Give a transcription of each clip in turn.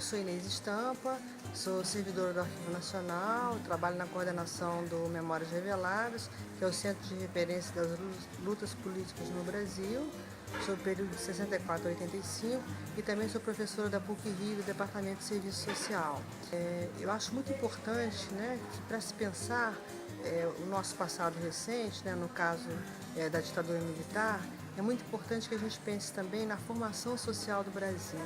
Eu sou Inês Estampa, sou servidora do Arquivo Nacional, trabalho na coordenação do Memórias Reveladas, que é o centro de referência das lutas políticas no Brasil, sou do período de 64 a 85 e também sou professora da PUC-Rio do Departamento de Serviço Social. Eu acho muito importante, né, que para se pensar o nosso passado recente, né, no caso da ditadura militar, é muito importante que a gente pense também na formação social do Brasil,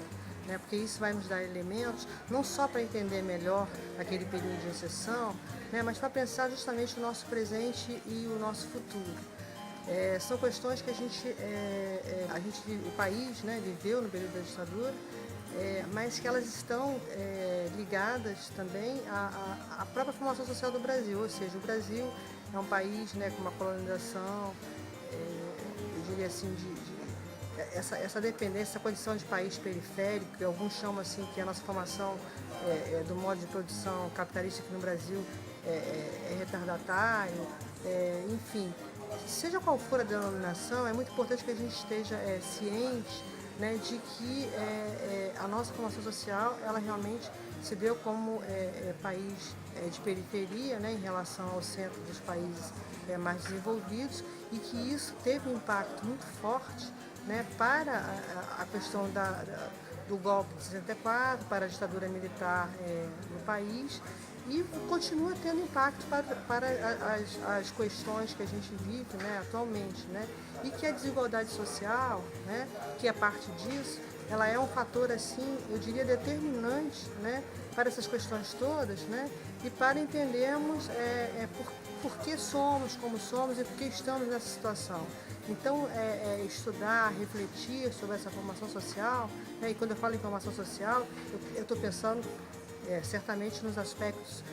né, porque isso vai nos dar elementos não só para entender melhor aquele período de exceção, né, mas para pensar justamente o nosso presente e o nosso futuro. São questões que o país, né, viveu no período da ditadura, mas que elas estão ligadas também à própria formação social do Brasil, ou seja, o Brasil é um país, né, com uma colonização, eu diria assim, essa dependência, essa condição de país periférico, que alguns chamam assim que a nossa formação do modo de produção capitalista aqui no Brasil é retardatário, enfim. Seja qual for a denominação, é muito importante que a gente esteja ciente, né, de que a nossa formação social, ela realmente se deu como país de periferia, né, em relação ao centro dos países mais desenvolvidos, e que isso teve um impacto muito forte, né, para a questão do golpe de 64, para a ditadura militar no país, e continua tendo impacto para as questões que a gente vive, né, atualmente, né, e que a desigualdade social, né, que é parte disso, ela é um fator, assim, eu diria, determinante, né, para essas questões todas, né, e para entendermos por que somos como somos e por que estamos nessa situação. Então, estudar, refletir sobre essa formação social, né, e quando eu falo em formação social, eu estou pensando certamente nos aspectos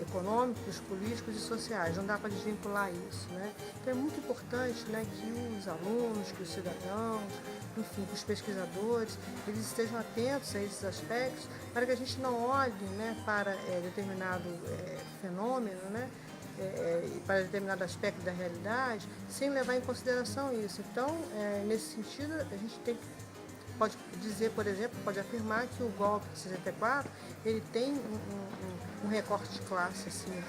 econômicos, políticos e sociais, não dá para desvincular isso, né? Então é muito importante, né, que os alunos, que os cidadãos, enfim, que os pesquisadores, eles estejam atentos a esses aspectos para que a gente não olhe, né, para determinado fenômeno, né, para determinado aspecto da realidade, sem levar em consideração isso. Então, nesse sentido, a gente pode dizer, por exemplo, pode afirmar que o golpe de 64, ele tem um recorte de classe assim,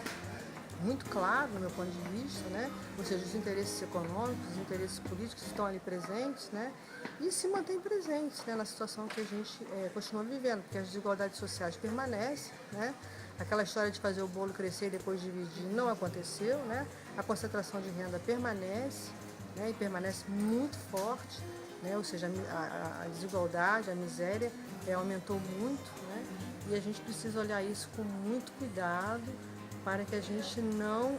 muito claro, do meu ponto de vista, né? Ou seja, os interesses econômicos, os interesses políticos estão ali presentes, né? E se mantêm presentes, né, na situação que a gente continua vivendo, porque as desigualdades sociais permanecem, né? Aquela história de fazer o bolo crescer e depois dividir não aconteceu, né? A concentração de renda permanece, né? E permanece muito forte, né? Ou seja, a desigualdade, a miséria aumentou muito, né? E a gente precisa olhar isso com muito cuidado para que a gente não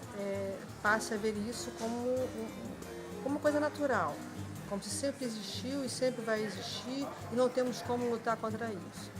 passe a ver isso como uma coisa natural, como se sempre existiu e sempre vai existir e não temos como lutar contra isso.